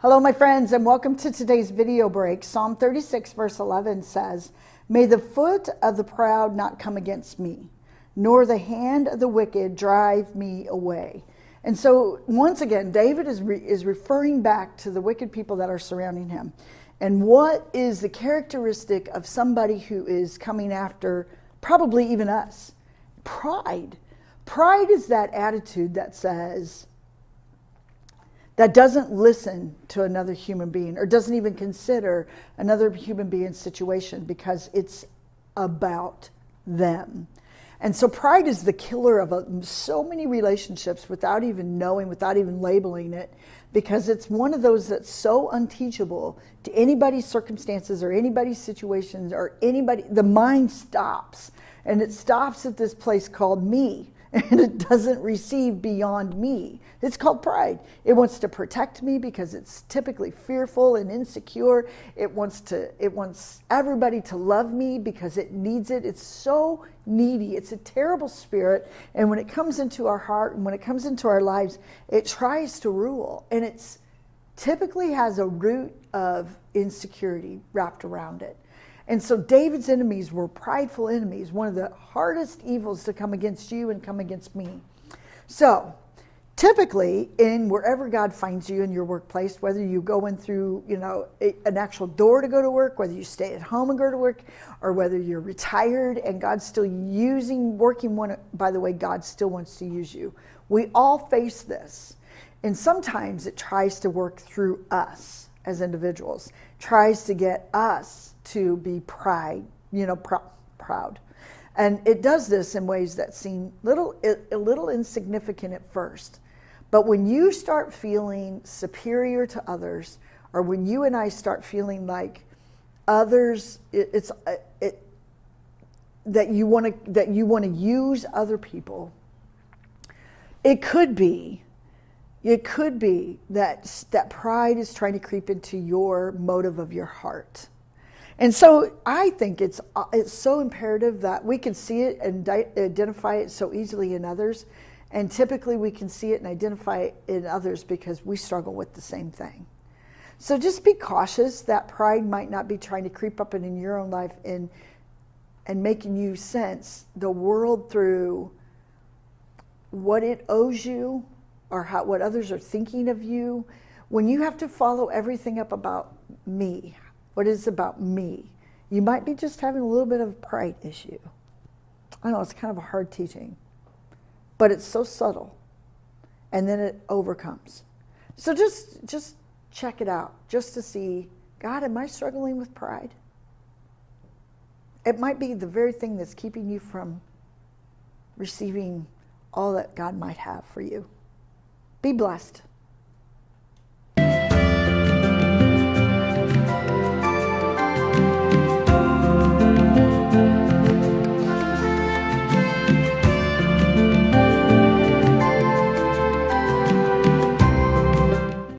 Hello, my friends, and welcome to today's video break. Psalm 36, verse 11 says, "May the foot of the proud not come against me, nor the hand of the wicked drive me away." And so, once again, David is referring back to the wicked people that are surrounding him. And what is the characteristic of somebody who is coming after probably even us? Pride. Pride is that attitude that says, that doesn't listen to another human being or doesn't even consider another human being's situation because it's about them. And so pride is the killer of so many relationships without even knowing, without even labeling it, because it's one of those that's so unteachable to anybody's circumstances or anybody's situations or anybody. The mind stops, and it stops at this place called me. And it doesn't receive beyond me. It's called pride. It wants to protect me because it's typically fearful and insecure. It wants everybody to love me because it needs it. It's so needy. It's a terrible spirit. And when it comes into our heart and when it comes into our lives, it tries to rule. And it's typically has a root of insecurity wrapped around it. And so David's enemies were prideful enemies, one of the hardest evils to come against you and come against me. So typically, in wherever God finds you in your workplace, whether you go in through, an actual door to go to work, whether you stay at home and go to work, or whether you're retired and God's still by the way, God still wants to use you. We all face this. And sometimes it tries to work through us as individuals, tries to get us to be proud. And it does this in ways that seem a little insignificant at first. But when you start feeling superior to others, or when you and I start feeling like others, that you want to use other people, it could be that pride is trying to creep into your motive of your heart. And so I think it's so imperative that we can see it and identify it so easily in others. And typically we can see it and identify it in others because we struggle with the same thing. So just be cautious that pride might not be trying to creep up in your own life and making you sense the world through what it owes you or what others are thinking of you. When you have to follow everything up about me, what is about me, you might be just having a little bit of a pride issue. I know it's kind of a hard teaching, but it's so subtle, and then it overcomes. So just check it out, just to see, God, am I struggling with pride? It might be the very thing that's keeping you from receiving all that God might have for you. Be blessed.